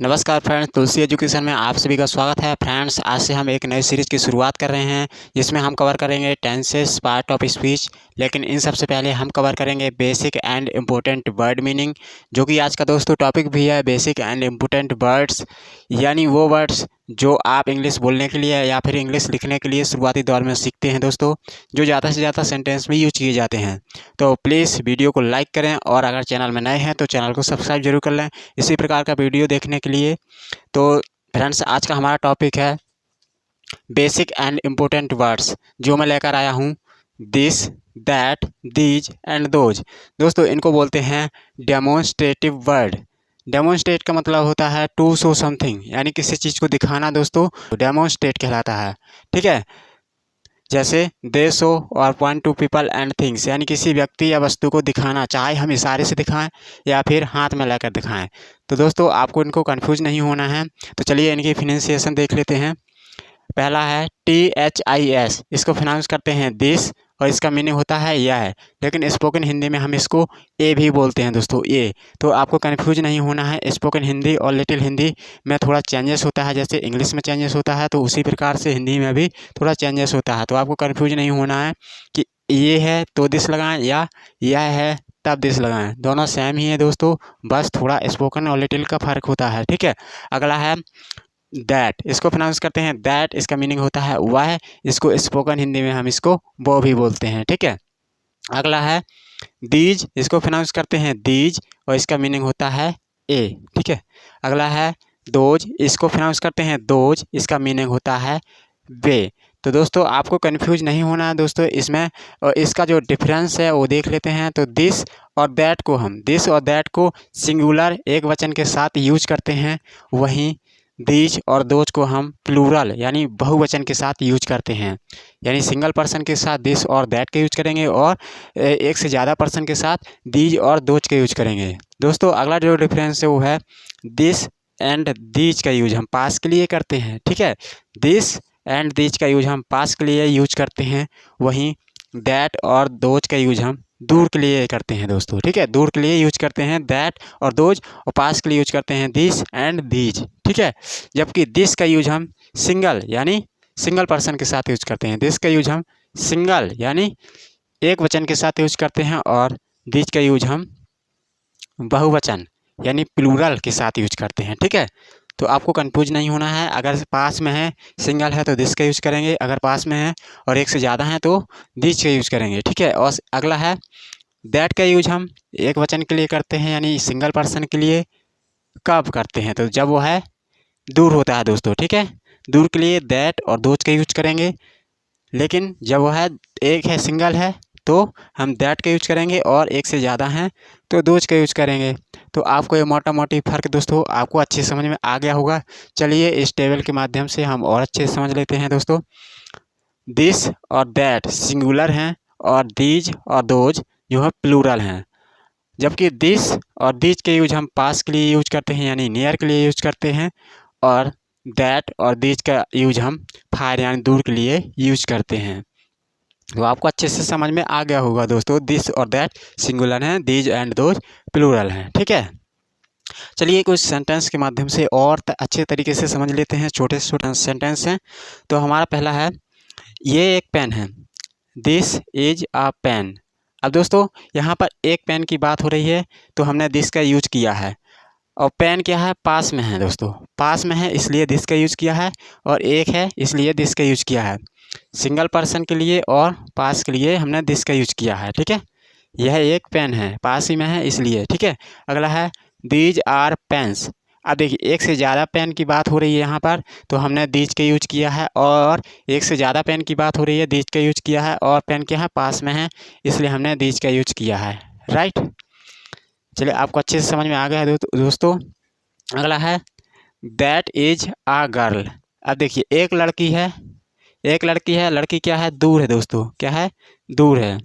नमस्कार फ्रेंड्स, तुलसी एजुकेशन में आप सभी का स्वागत है। फ्रेंड्स, आज से हम एक नई सीरीज़ की शुरुआत कर रहे हैं जिसमें हम कवर करेंगे टेंसेस, पार्ट ऑफ स्पीच। लेकिन इन सबसे पहले हम कवर करेंगे basic and important word meaning, जो कि आज का दोस्तों टॉपिक भी है। बेसिक एंड इम्पोर्टेंट वर्ड्स यानी वो वर्ड्स जो आप इंग्लिश बोलने के लिए या फिर इंग्लिश लिखने के लिए शुरुआती दौर में सीखते हैं दोस्तों, जो ज़्यादा से ज़्यादा सेंटेंस में यूज किए जाते हैं। तो प्लीज़ वीडियो को लाइक करें और अगर चैनल में नए हैं तो चैनल को सब्सक्राइब जरूर कर लें इसी प्रकार का वीडियो देखने के लिए। तो फ्रेंड्स, आज का हमारा टॉपिक है बेसिक एंड इम्पोर्टेंट वर्ड्स, जो मैं लेकर आया हूँ this, that, these and those. दोस्तों, इनको बोलते हैं डेमोन्स्ट्रेटिव वर्ड। डेमोन्स्ट्रेट का मतलब होता है टू शो समथिंग, यानी किसी चीज़ को दिखाना दोस्तों, डेमोन्स्ट्रेट कहलाता है। ठीक है, जैसे दे शो और point two people and things, यानी किसी व्यक्ति या वस्तु को दिखाना, चाहे हम इशारे से दिखाएं या फिर हाथ में लेकर दिखाएं। तो दोस्तों, आपको इनको कंफ्यूज नहीं होना है। तो चलिए इनकी फिनेंसिएशन देख लेते हैं। पहला है THIS, इसको फिनांस करते हैं दिस और इसका मीनिंग होता है यह। लेकिन स्पोकन हिंदी में हम इसको ए भी बोलते हैं दोस्तों, ए। तो आपको कंफ्यूज नहीं होना है। स्पोकन हिंदी और लिटिल हिंदी में थोड़ा चेंजेस होता है, जैसे इंग्लिश में चेंजेस होता है तो उसी प्रकार से हिंदी में भी थोड़ा चेंजेस होता है। तो आपको कंफ्यूज नहीं होना है कि ये है तो दिस लगाएं या यह है तब दिस लगाएं, दोनों सेम ही है दोस्तों, बस थोड़ा स्पोकन और लिटिल का फ़र्क होता है। ठीक है, अगला है दैट, इसको प्रोनाउंस करते हैं दैट, इसका मीनिंग होता है वह। इसको स्पोकन हिंदी में हम इसको वो भी बोलते हैं। ठीक है, अगला है दीज, इसको प्रोनाउंस करते हैं दीज और इसका मीनिंग होता है ए। ठीक है, अगला है दोज, इसको प्रोनाउंस करते हैं दोज, इसका मीनिंग होता है वे। तो दोस्तों, आपको कंफ्यूज नहीं होना है दोस्तों इसमें। और इसका जो डिफरेंस है वो देख लेते हैं। तो दिस और दैट को हम दिस और दैट को सिंगुलर एक वचन के साथ यूज करते हैं, वहीं दीज और दोज को हम प्लूरल यानी बहुवचन के साथ यूज करते हैं। यानी सिंगल पर्सन के साथ दिस और दैट के यूज करेंगे और एक से ज़्यादा पर्सन के साथ दीज और दोज के यूज करेंगे। दोस्तों, अगला जो डिफरेंस है वो है दिस एंड दीज का यूज हम पास के लिए करते हैं। ठीक है, दिस एंड दीज का यूज हम पास के लिए यूज करते हैं, वहीं दैट और दोज का यूज हम दूर के लिए करते हैं दोस्तों। ठीक है, दूर के लिए यूज करते हैं दैट और दोज, और पास के लिए यूज करते हैं दिस एंड दीज। ठीक है, जबकि दिस का यूज हम सिंगल यानी सिंगल पर्सन के साथ यूज करते हैं, दिस का यूज हम सिंगल यानी एक वचन के साथ यूज करते हैं, और दीज का यूज हम बहुवचन यानी प्लूरल के साथ यूज करते हैं। ठीक है, तो आपको कंफ्यूज नहीं होना है। अगर पास में है सिंगल है तो दिस का यूज करेंगे, अगर पास में है और एक से ज़्यादा है तो दिस का यूज करेंगे। ठीक है, और अगला है दैट का यूज हम एक वचन के लिए करते हैं, यानी सिंगल पर्सन के लिए कब करते हैं, तो जब वो है दूर होता है दोस्तों। ठीक है, दूर के लिए दैट और दोज का यूज करेंगे, लेकिन जब वो है एक है सिंगल है तो हम दैट का यूज करेंगे, और एक से ज़्यादा हैं तो दोज का यूज करेंगे। तो आपको ये मोटा मोटी फ़र्क दोस्तों आपको अच्छे समझ में आ गया होगा। चलिए इस टेबल के माध्यम से हम और अच्छे से समझ लेते हैं दोस्तों। दिस और दैट सिंगुलर हैं और दीज और दोज जो है प्लूरल हैं, जबकि दिस और दीज के यूज हम पास के लिए यूज करते हैं यानी नियर के लिए यूज करते हैं, और दैट और दीज का यूज हम फार यानी दूर के लिए यूज करते हैं। तो आपको अच्छे से समझ में आ गया होगा दोस्तों, दिस और दैट सिंगुलर हैं, दीज एंड दोज प्लूरल हैं। ठीक है, चलिए कुछ सेंटेंस के माध्यम से और अच्छे तरीके से समझ लेते हैं। छोटे से छोटे सेंटेंस हैं। तो हमारा पहला है ये एक पेन है, दिस इज अ पेन। अब दोस्तों, यहाँ पर एक पेन की बात हो रही है तो हमने दिस का यूज किया है, और पेन क्या है पास में है दोस्तों, पास में है इसलिए दिस का यूज किया है, और एक है इसलिए दिस का यूज किया है। सिंगल पर्सन के लिए और पास के लिए हमने दिस का यूज किया है। ठीक है, यह एक पेन है, पास ही में है इसलिए। ठीक है, अगला है दीज आर पेन्स। अब देखिए एक से ज़्यादा पेन की बात हो रही है यहाँ पर, तो हमने दीज का यूज किया है, और एक से ज़्यादा पेन की बात हो रही है, दीज का यूज किया है, और पेन क्या है पास में है इसलिए हमने दीज का यूज किया है। राइट, चलिए आपको अच्छे से समझ में आ गया है दोस्तों। अगला है दैट इज आ गर्ल। अब देखिए एक लड़की है, एक लड़की है, लड़की क्या है दूर है दोस्तों, क्या है दूर है,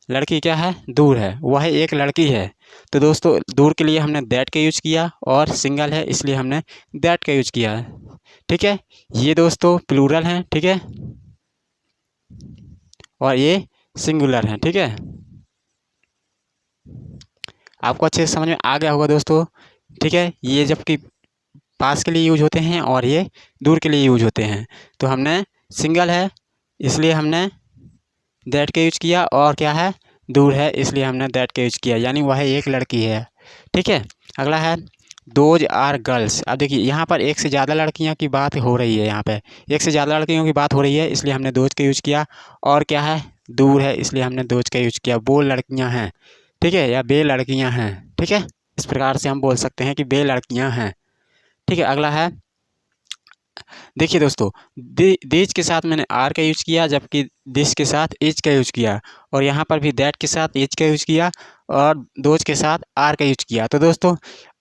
लड़की क्या है दूर है, वह एक लड़की है। तो दोस्तों दूर के लिए हमने दैट का यूज किया, और सिंगल है इसलिए हमने दैट का यूज किया है। ठीक है, ये दोस्तों प्लूरल हैं। ठीक है, और ये सिंगुलर हैं। ठीक है, आपको अच्छे से समझ में आ गया होगा दोस्तों। ठीक है, ये जबकि पास के लिए यूज होते हैं और ये दूर के लिए यूज होते हैं। तो हमने सिंगल है इसलिए हमने दैट का यूज किया, और क्या है दूर है इसलिए हमने दैट का यूज किया, यानी वह एक लड़की है। ठीक है, अगला है दोज आर गर्ल्स। अब देखिए यहाँ पर एक से ज़्यादा लड़कियाँ की बात हो रही है, यहाँ पे एक से ज़्यादा लड़कियों की बात हो रही है इसलिए हमने दोज का यूज किया, और क्या है दूर है इसलिए हमने दोज का यूज किया। वो लड़कियाँ हैं, ठीक है, या बे लड़कियाँ हैं। ठीक है, इस प्रकार से हम बोल सकते हैं कि बे लड़कियाँ हैं। ठीक है, अगला है देखिए दोस्तों, दीज के साथ मैंने आर का यूज किया, जबकि दिस के साथ इज का यूज किया, और यहाँ पर भी दैट के साथ इज का यूज किया, और दोज के साथ आर का यूज किया। तो दोस्तों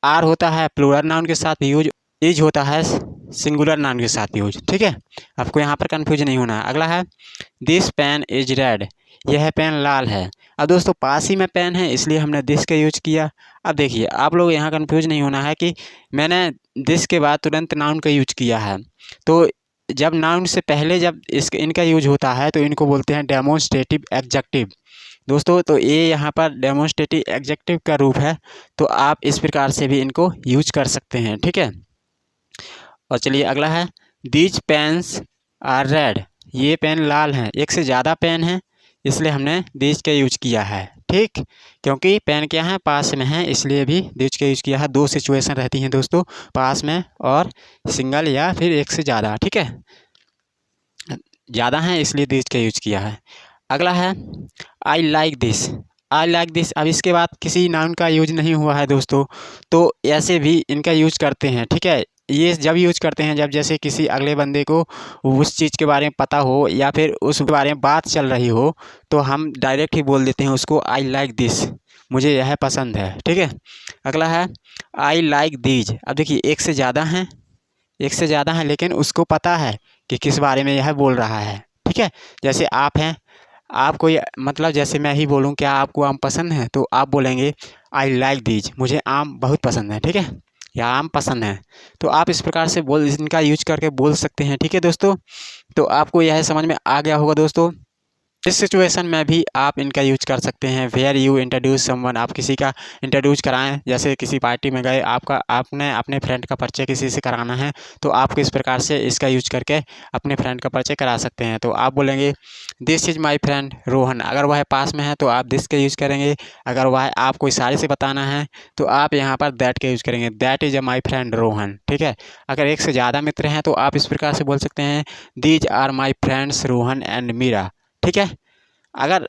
आर होता है प्लूरल नाउन के साथ यूज, इज होता है सिंगुलर नाउन के साथ यूज। ठीक है, आपको यहाँ पर कन्फ्यूज नहीं होना है। अगला है दिस पेन इज रेड, यह पेन लाल है। अब दोस्तों पास ही में पेन है इसलिए हमने दिस का यूज किया। अब देखिए आप लोग यहाँ कन्फ्यूज नहीं होना है कि मैंने दिस के बाद तुरंत नाउन का यूज किया है। तो जब नाउन से पहले जब इनका यूज होता है तो इनको बोलते हैं डेमोन्स्ट्रेटिव एडजेक्टिव दोस्तों। तो ये यहाँ पर डेमोन्स्ट्रेटिव एडजेक्टिव का रूप है, तो आप इस प्रकार से भी इनको यूज कर सकते हैं। ठीक है, और चलिए अगला है दीज पेन्स आर रेड, ये पेन लाल हैं। एक से ज़्यादा पेन है इसलिए हमने दीज का यूज किया है। ठीक, क्योंकि पेन क्या है पास में है इसलिए भी दीज का यूज किया है। दो सिचुएशन रहती हैं दोस्तों, पास में और सिंगल या फिर एक से ज़्यादा। ठीक है, ज़्यादा हैं इसलिए दीज का यूज किया है। अगला है I like this, I like this. अब इसके बाद किसी नाउन का यूज नहीं हुआ है दोस्तों, तो ऐसे भी इनका यूज करते हैं। ठीक है, ये जब यूज करते हैं जब जैसे किसी अगले बंदे को उस चीज़ के बारे में पता हो या फिर उस बारे में बात चल रही हो, तो हम डायरेक्ट ही बोल देते हैं उसको आई लाइक दिस, मुझे यह पसंद है। ठीक है, अगला है आई लाइक दीज। अब देखिए एक से ज़्यादा हैं, एक से ज़्यादा हैं लेकिन उसको पता है कि किस बारे में यह बोल रहा है। ठीक है, जैसे आप हैं, आप कोई मतलब जैसे मैं ही बोलूँ क्या आपको आम पसंद है, तो आप बोलेंगे आई लाइक दीज, मुझे आम बहुत पसंद है। ठीक है, या आम पसंद है, तो आप इस प्रकार से इनका यूज करके बोल सकते हैं। ठीक है दोस्तों, तो आपको यह समझ में आ गया होगा दोस्तों। इस सिचुएशन में भी आप इनका यूज कर सकते हैं। वेयर यू इंट्रोड्यूस समवन, आप किसी का इंट्रोड्यूस कराएं, जैसे किसी पार्टी में गए, आपने अपने फ्रेंड का परिचय किसी से कराना है, तो आपको इस प्रकार से इसका यूज करके अपने फ्रेंड का परिचय करा सकते हैं। तो आप बोलेंगे this is my friend Rohan, अगर वह पास में है तो आप दिस का यूज करेंगे। अगर वह आपको इशारे से बताना है तो आप यहाँ पर दैट का यूज करेंगे, that is my friend Rohan. ठीक है, अगर एक से ज़्यादा मित्र हैं तो आप इस प्रकार से बोल सकते हैं these are my friends Rohan and Meera. ठीक है, अगर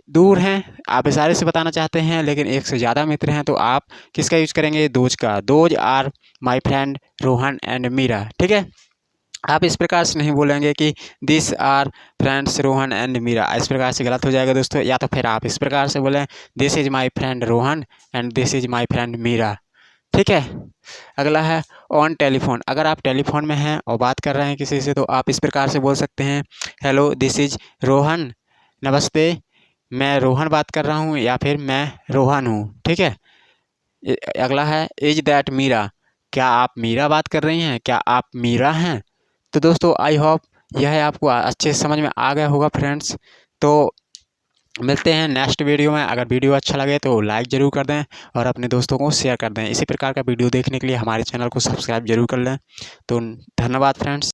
दूर हैं आप इशारे से बताना चाहते हैं लेकिन एक से ज़्यादा मित्र हैं तो आप किसका यूज करेंगे, दोज का, those are my friend Rohan and Meera. ठीक है, आप इस प्रकार से नहीं बोलेंगे कि this are friends Rohan and Meera, इस प्रकार से गलत हो जाएगा दोस्तों। या तो फिर आप इस प्रकार से बोलें this is my friend Rohan and this is my friend Meera. ठीक है, अगला है ऑन टेलीफोन। अगर आप टेलीफोन में हैं और बात कर रहे हैं किसी से तो आप इस प्रकार से बोल सकते हैं हेलो दिस इज़ रोहन, नमस्ते मैं रोहन बात कर रहा हूँ, या फिर मैं रोहन हूँ। ठीक है, अगला है इज दैट मीरा, क्या आप मीरा बात कर रही हैं, क्या आप मीरा हैं। तो दोस्तों आई होप यह आपको अच्छे से समझ में आ गया होगा फ्रेंड्स। तो मिलते हैं नेक्स्ट वीडियो में। अगर वीडियो अच्छा लगे तो लाइक ज़रूर कर दें और अपने दोस्तों को शेयर कर दें। इसी प्रकार का वीडियो देखने के लिए हमारे चैनल को सब्सक्राइब जरूर कर लें। तो धन्यवाद फ्रेंड्स।